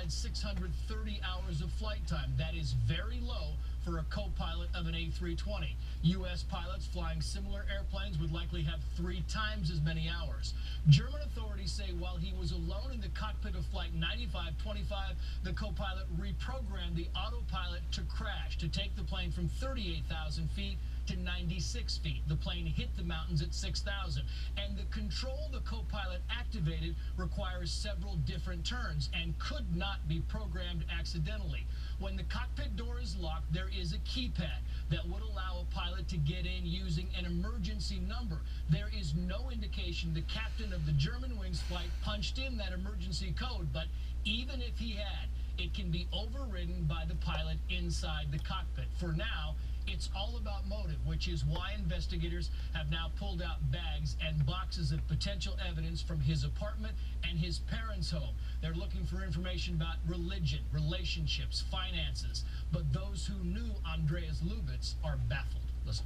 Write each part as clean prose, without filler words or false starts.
had 630 hours of flight time. That is very low for a co-pilot of an A320. U.S. pilots flying similar airplanes would likely have 3 times as many hours. German authorities say while he was alone in the cockpit of Flight 9525, the co-pilot reprogrammed the autopilot to crash, to take the plane from 38,000 feet to 96 feet. The plane hit the mountains at 6,000. And the control the co-pilot activated requires several different turns and could not be programmed accidentally. When the cockpit door is locked, there is a keypad that would allow a pilot to get in using an emergency number. There is no indication the captain of the Germanwings flight punched in that emergency code, but even if he had, it can be overridden by the pilot inside the cockpit. For now, it's all about motive, which is why investigators have now pulled out bags and boxes of potential evidence from his apartment and his parents' home. They're looking for information about religion, relationships, finances. But those who knew Andreas Lubitz are baffled. Listen.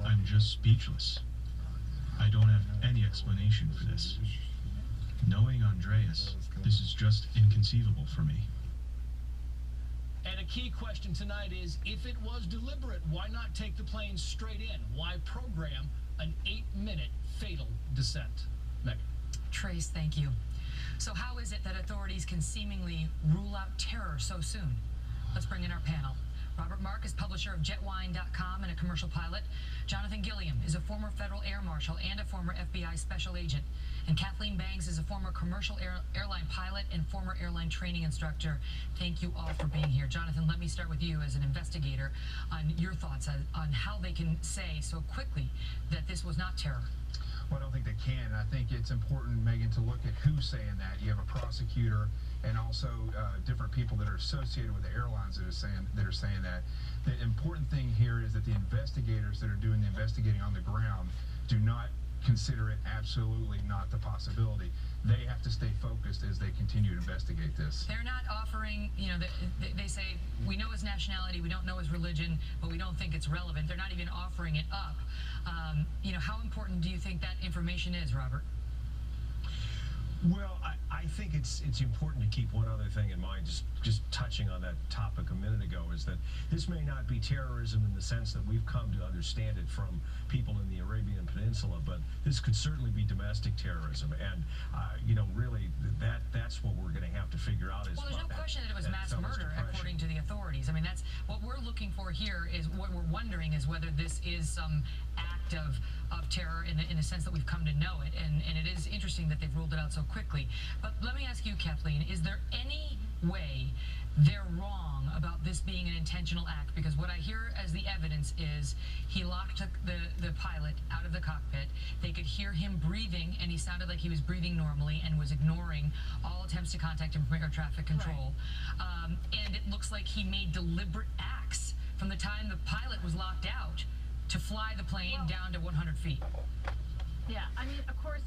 I'm just speechless. I don't have any explanation for this. Knowing Andreas, this is just inconceivable for me. And a key question tonight is, if it was deliberate, why not take the plane straight in? Why program an 8-minute fatal descent? Megan. Trace, thank you. So how is it that authorities can seemingly rule out terror so soon? Let's bring in our panel. Robert Mark is publisher of JetWine.com and a commercial pilot. Jonathan Gilliam is a former federal air marshal and a former FBI special agent. And Kathleen Banks is a former commercial airline pilot and former airline training instructor. Thank you all for being here. Jonathan, let me start with you as an investigator on your thoughts on how they can say so quickly that this was not terror. Well, I don't think they can. I think it's important, Megan, to look at who's saying that. You have a prosecutor and also different people that are associated with the airlines that are saying that. The important thing here is that the investigators that are doing the investigating on the ground do not consider it absolutely not the possibility. They have to stay focused as they continue to investigate this. They're not offering, you know, they say, we know his nationality, we don't know his religion, but we don't think it's relevant. They're not even offering it up. You know, how important do you think that information is, Robert? Well, I think it's important to keep one other thing in mind, just touching on that topic a minute ago, is that this may not be terrorism in the sense that we've come to understand it from people in the Arabian Peninsula, but this could certainly be domestic terrorism. And, you know, really, that's what we're going to have to figure out. Well, there's no question that it was mass murder, according to the authorities. I mean, that's what we're looking for here. Is what we're wondering is whether this is some act of terror in the sense that we've come to know it. And it is interesting that they've ruled it out so quickly. But let me ask you, Kathleen, is there any way they're wrong about this being an intentional act? Because what I hear as the evidence is he locked the pilot out of the cockpit. They could hear him breathing, and he sounded like he was breathing normally and was ignoring all attempts to contact him from air traffic control. Right. And it looks like he made deliberate acts from the time the pilot was locked out to fly the plane down to 100 feet. Yeah, I mean, of course,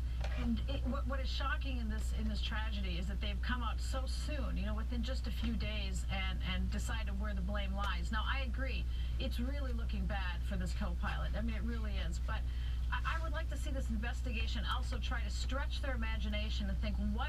what is shocking in this tragedy is that they've come out so soon, you know, within just a few days, and decided where the blame lies. Now, I agree, it's really looking bad for this co-pilot. I mean, it really is. But I would like to see this investigation also try to stretch their imagination and think what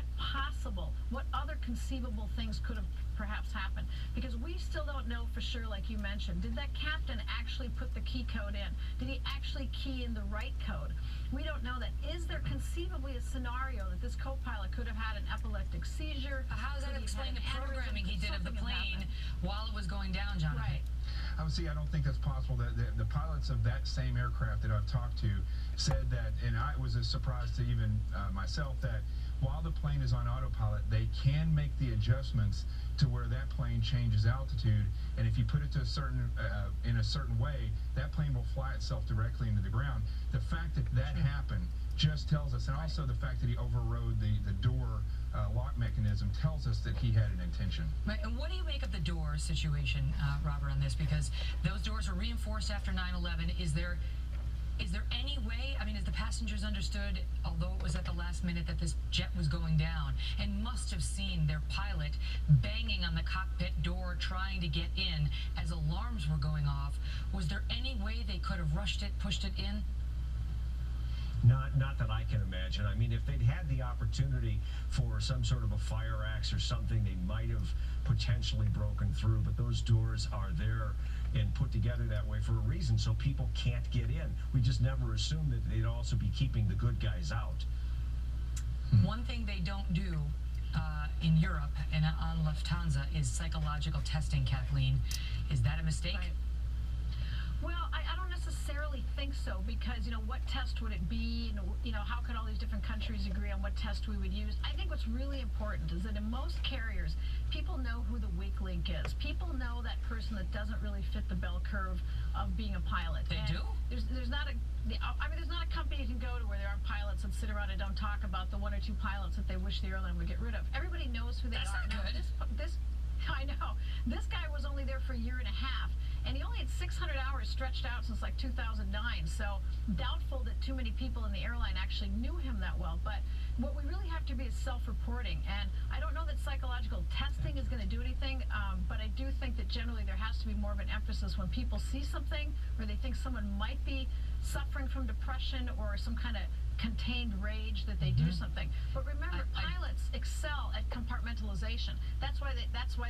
other conceivable things could have perhaps happened. Because we still don't know for sure, like you mentioned. Did that captain actually put the key code in? Did he actually key in the right code? We don't know that. Is there conceivably a scenario that this co-pilot could have had an epileptic seizure? How does that explain the programming he did of the plane while it was going down, Jonathan? Right. I don't think that's possible. The pilots of that same aircraft that I've talked to said that, and I was a surprise to even myself, that while the plane is on autopilot, they can make the adjustments to where that plane changes altitude, and if you put it to in a certain way, that plane will fly itself directly into the ground. The fact that happened just tells us, and also the fact that he overrode the door lock mechanism tells us that he had an intention. Right, and what do you make of the door situation, Robert, on this? Because those doors were reinforced after 9/11. Is there any way, I mean, as the passengers understood, although it was at the last minute, that this jet was going down, and must have seen their pilot banging on the cockpit door trying to get in as alarms were going off, was there any way they could have rushed it, pushed it in? Not that I can imagine. I mean, if they'd had the opportunity for some sort of a fire axe or something, they might have potentially broken through, but those doors are there and put together that way for a reason, so people can't get in. We just never assumed that they'd also be keeping the good guys out. One thing they don't do in Europe and on Lufthansa is psychological testing, Kathleen. Is that a mistake? Right. Well, I don't necessarily think so, because, you know, what test would it be? And, you know, how could all these different countries agree on what test we would use? I think what's really important is that in most carriers, people know who the weak link is. People know that person that doesn't really fit the bell curve of being a pilot. They do? There's not a company you can go to where there aren't pilots that sit around and don't talk about the one or two pilots that they wish the airline would get rid of. Everybody knows who they are. That's not good. I know. This guy was only there for a year and a half, and he only had 600 hours stretched out since like 2009, so doubtful that too many people in the airline actually knew him that well. But what we really have to be is self-reporting, and I don't know that psychological testing is going to do anything, but I do think that generally there has to be more of an emphasis when people see something or they think someone might be suffering from depression or some kind of contained rage that they do something. But remember, pilots excel at compartmentalization. That's why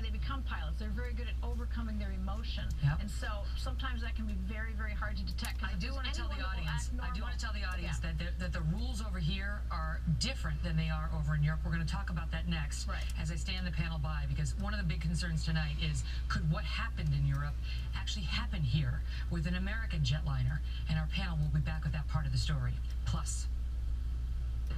they become pilots. They're very good at overcoming their emotion. Yep. And so sometimes that can be very, very hard to detect. I do want to tell the audience that the rules over here are different than they are over in Europe. We're going to talk about that next as I stand the panel by, because one of the big concerns tonight is, could what happened in Europe actually happen here with an American jetliner? And our panel will be back with that part of the story. Plus,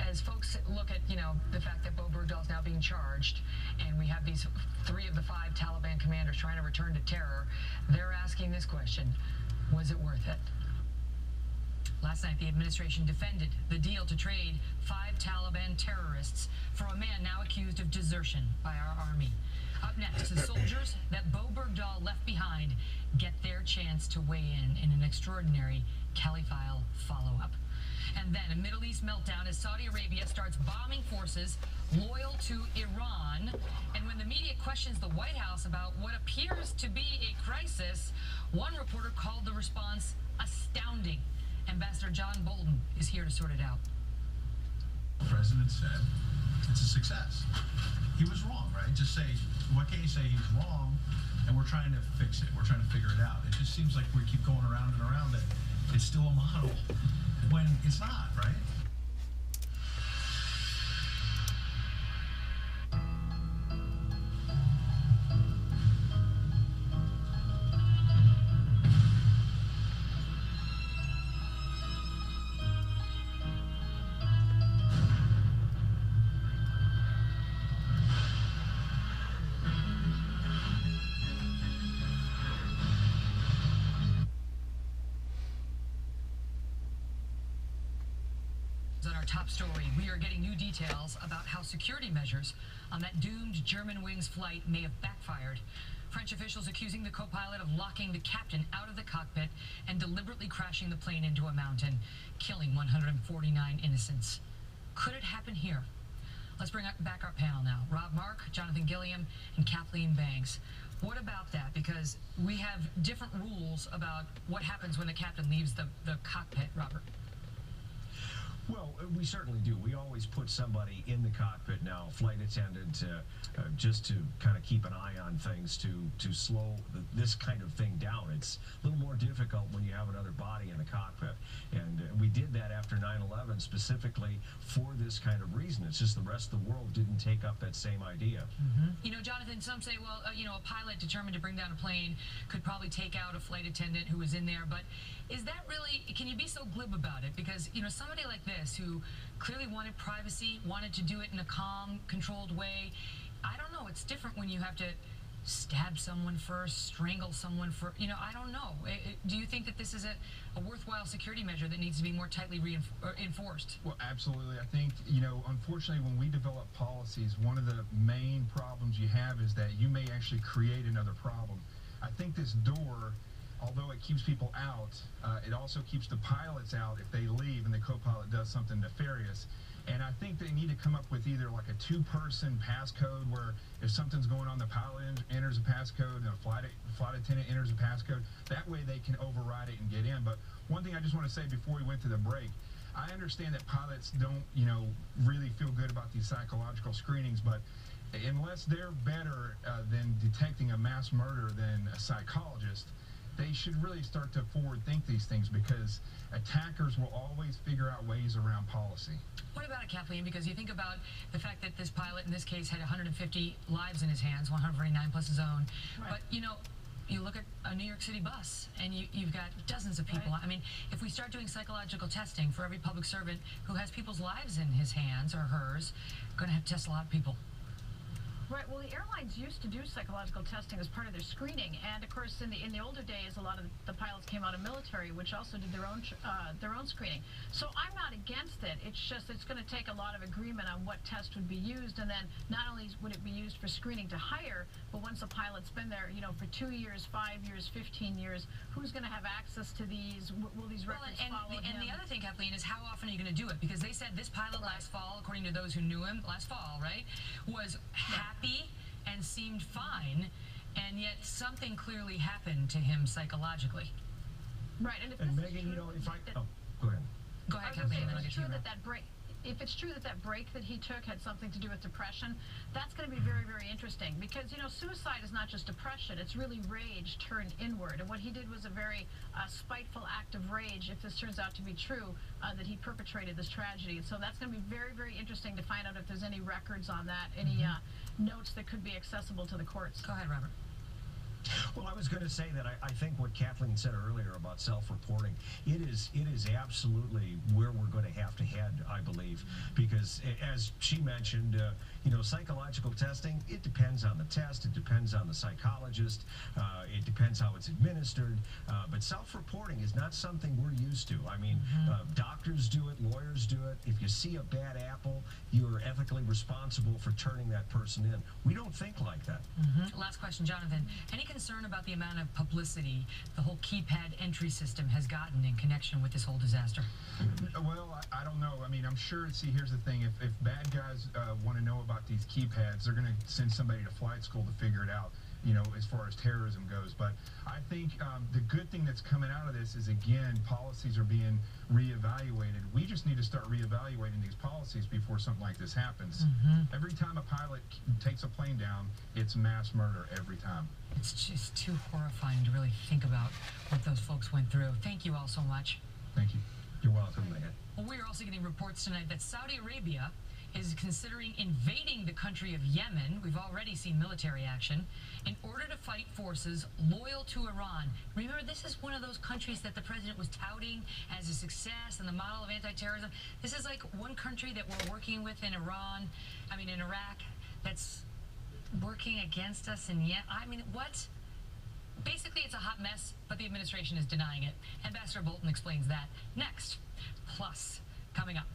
as folks look at, you know, the fact that Bo Bergdahl is now being charged, and we have these 3 of the 5 Taliban commanders trying to return to terror, they're asking this question: was it worth it? Last night, the administration defended the deal to trade 5 Taliban terrorists for a man now accused of desertion by our army. Up next, the soldiers that Bo Bergdahl left behind get their chance to weigh in an extraordinary Cali-file follow-up. And then a Middle East meltdown as Saudi Arabia starts bombing forces loyal to Iran. And when the media questions the White House about what appears to be a crisis, one reporter called the response astounding. Ambassador John Bolton is here to sort it out. The president said it's a success. He was wrong, right? Just say, what can you say? He's wrong, and we're trying to fix it. We're trying to figure it out. It just seems like we keep going around and around that it's still a model when it's not, right? On our top story, we are getting new details about how security measures on that doomed Germanwings flight may have backfired. French officials accusing the co-pilot of locking the captain out of the cockpit and deliberately crashing the plane into a mountain, killing 149 innocents. Could it happen here? Let's bring back our panel now. Rob Mark, Jonathan Gilliam, and Kathleen Banks. What about that? Because we have different rules about what happens when the captain leaves the cockpit, Robert. Well, we certainly do. We always put somebody in the cockpit now, flight attendant, just to kind of keep an eye on things, to slow this kind of thing down. It's a little more difficult when you have another body in the cockpit. And we did that after 9/11 specifically for this kind of reason. It's just the rest of the world didn't take up that same idea. You know, Jonathan, some say, well, you know, a pilot determined to bring down a plane could probably take out a flight attendant who was in there. But is that really, can you be so glib about it? Because, you know, somebody like this who clearly wanted privacy, wanted to do it in a calm, controlled way, I don't know, it's different when you have to stab someone first, strangle someone first, you know, I don't know. Do you think that this is a worthwhile security measure that needs to be more tightly enforced? Well, absolutely. I think, you know, unfortunately, when we develop policies, one of the main problems you have is that you may actually create another problem. I think this door, although it keeps people out, it also keeps the pilots out if they leave and the co-pilot does something nefarious. And I think they need to come up with either like a 2-person passcode where if something's going on, the pilot enters a passcode and a flight attendant enters a passcode. That way they can override it and get in. But one thing I just want to say before we went to the break, I understand that pilots don't, really feel good about these psychological screenings, but unless they're better than detecting a mass murder than a psychologist, they should really start to forward think these things, because attackers will always figure out ways around policy. What about it, Kathleen? Because you think about the fact that this pilot in this case had 150 lives in his hands, 149 plus his own. Right. But you look at a New York City bus and you've got dozens of people. Right. I mean, if we start doing psychological testing for every public servant who has people's lives in his hands or hers, we're going to have to test a lot of people. Right. Well, the airlines used to do psychological testing as part of their screening, and of course, in the older days, a lot of the pilots came out of military, which also did their own screening. So I'm not against it. It's just it's going to take a lot of agreement on what test would be used, and then not only would it be used for screening to hire, but once a pilot's been there, for 2 years, 5 years, 15 years, who's going to have access to these? Will these records follow him? And the other thing, Kathleen, is how often are you going to do it? Because they said this pilot last fall, according to those who knew him last fall, right, was happy and seemed fine, and yet something clearly happened to him psychologically. Right, and Megan, if I go ahead. Go ahead, Kathleen. If it's true that break that he took had something to do with depression, that's going to be very, very interesting, because suicide is not just depression; it's really rage turned inward. And what he did was a very spiteful act of rage. If this turns out to be true, that he perpetrated this tragedy, so that's going to be very, very interesting to find out if there's any records on that, any notes that could be accessible to the courts. Go ahead, Robert. Well, I was going to say that I think what Kathleen said earlier about self-reporting, it is absolutely where we're going to have to head, I believe, because as she mentioned, psychological testing, it depends on the test, it depends on the psychologist, it depends how it's administered, but self-reporting is not something we're used to. I mean, doctors do it, lawyers do it. If you see a bad apple, you're ethically responsible for turning that person in. We don't think like that. Last question, Jonathan. Any concern about the amount of publicity the whole keypad entry system has gotten in connection with this whole disaster? Well, I don't know. I mean, I'm sure, here's the thing. If bad guys want to know about these keypads, they're going to send somebody to flight school to figure it out, as far as terrorism goes. But I think the good thing that's coming out of this is, again, policies are being reevaluated. We just need to start reevaluating these policies before something like this happens. Every time a pilot takes a plane down, it's mass murder every time. It's just too horrifying to really think about what those folks went through. Thank you all so much. Thank you. You're welcome, Megan. Well, we're also getting reports tonight that Saudi Arabia is considering invading the country of Yemen. We've already seen military action in order to fight forces loyal to Iran. Remember, this is one of those countries that the president was touting as a success and the model of anti-terrorism. This is like one country that we're working with in Iraq, that's working against us, and yet, what? Basically, it's a hot mess, but the administration is denying it. Ambassador Bolton explains that next. Plus, coming up,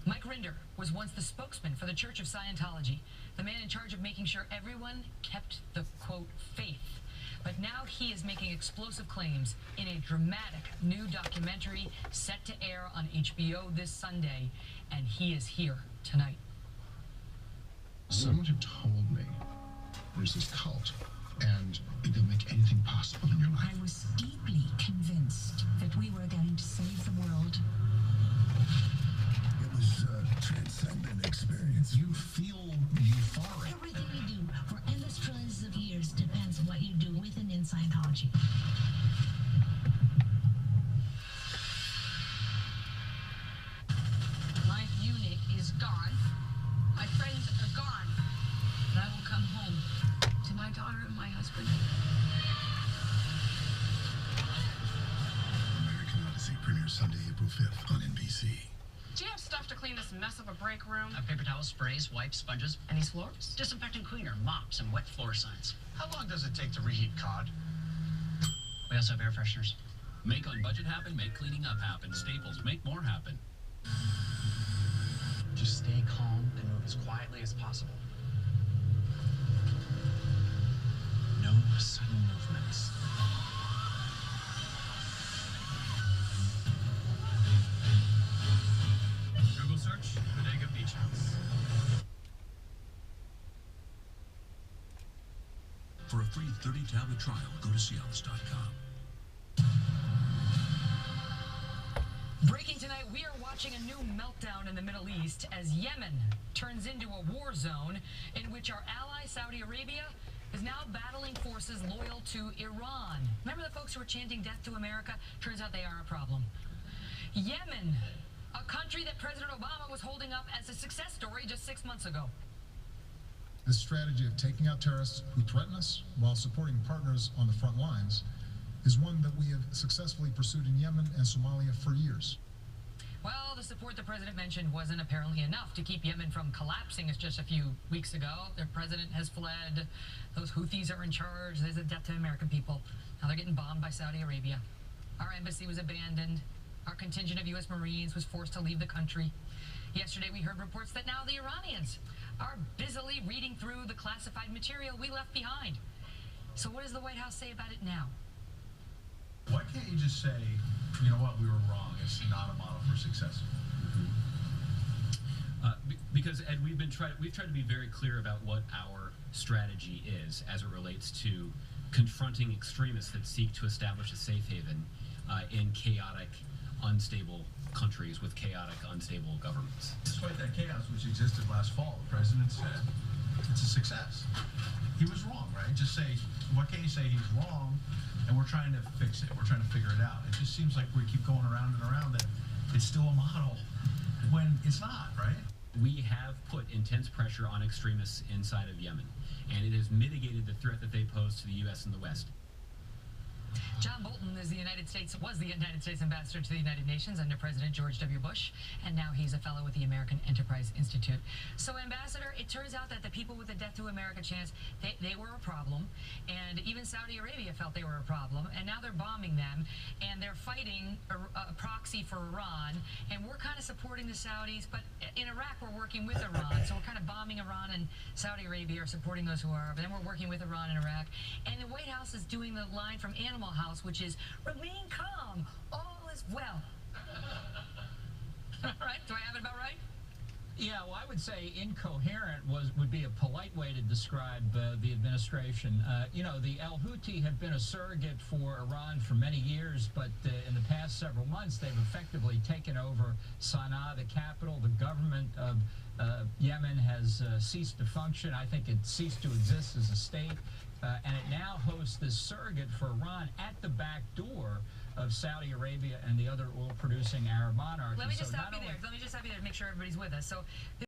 Mike Rinder was once the spokesman for the Church of Scientology, the man in charge of making sure everyone kept the, quote, faith. But now he is making explosive claims in a dramatic new documentary set to air on HBO this Sunday, and he is here tonight. Someone had told me there's this cult, and they'll make anything possible in your life. I was deeply convinced that we were going to save the world. It was a transcendent experience. You feel euphoric. Everything you do for endless trillions of years depends on what you do with and in Scientology. My unit is gone. My friends are gone. But I will come home to my daughter and my husband. American Odyssey premieres Sunday, April 5th on NBC. Do you have stuff to clean this mess of a break room? Paper towels, sprays, wipes, sponges. And these floors? Disinfectant cleaner, mops, and wet floor signs. How long does it take to reheat cod? We also have air fresheners. Make on budget happen, make cleaning up happen. Staples, make more happen. Just stay calm and move as quietly as possible. No sudden movements. Google search, Bodega Beach House. For a free 30-tablet trial, go to Cialis.com. Breaking tonight, we are watching a new meltdown in the Middle East as Yemen turns into a war zone in which our ally Saudi Arabia is now battling forces loyal to Iran. Remember the folks who were chanting death to America? Turns out they are a problem. Yemen, a country that President Obama was holding up as a success story just 6 months ago. This strategy of taking out terrorists who threaten us while supporting partners on the front lines is one that we have successfully pursued in Yemen and Somalia for years. Well, the support the president mentioned wasn't apparently enough to keep Yemen from collapsing as just a few weeks ago. Their president has fled. Those Houthis are in charge. There's a death to American people. Now they're getting bombed by Saudi Arabia. Our embassy was abandoned. Our contingent of U.S. Marines was forced to leave the country. Yesterday we heard reports that now the Iranians are busily reading through the classified material we left behind. So what does the White House say about it now? Why can't you just say, you know what, we were wrong, it's not a model for success? Because, Ed, we've tried to be very clear about what our strategy is as it relates to confronting extremists that seek to establish a safe haven in chaotic, unstable countries with chaotic, unstable governments. Despite that chaos which existed last fall, the president said it's a success. He was wrong, right? Just say, why can't you say he's wrong, and we're trying to fix it, we're trying to figure it out. It just seems like we keep going around and around that it's still a model when it's not, right? We have put intense pressure on extremists inside of Yemen, and it has mitigated the threat that they pose to the U.S. and the West. John Bolton was the United States ambassador to the United Nations under President George W. Bush, and now he's a fellow with the American Enterprise Institute. So, Ambassador, it turns out that the people with the Death to America chants, they were a problem, and even Saudi Arabia felt they were a problem, and now they're bombing them, and they're fighting a proxy for Iran, and we're kind of supporting the Saudis, but in Iraq we're working with Iran, so we're kind of bombing Iran, and Saudi Arabia are supporting those who are, but then we're working with Iran in Iraq, and the White House is doing the line from Animal House, which is, remain calm, all is well. Right? Do I have it about right? Yeah, well, I would say incoherent would be a polite way to describe the administration. You know, the Al Houthi have been a surrogate for Iran for many years, but in the past several months, they've effectively taken over Sana'a, the capital. The government of Yemen has ceased to function. I think it ceased to exist as a state. And it now hosts this surrogate for Iran at the back door of Saudi Arabia and the other oil-producing Arab monarchies. Let me just stop you there. Let me just stop you there to make sure everybody's with us. So.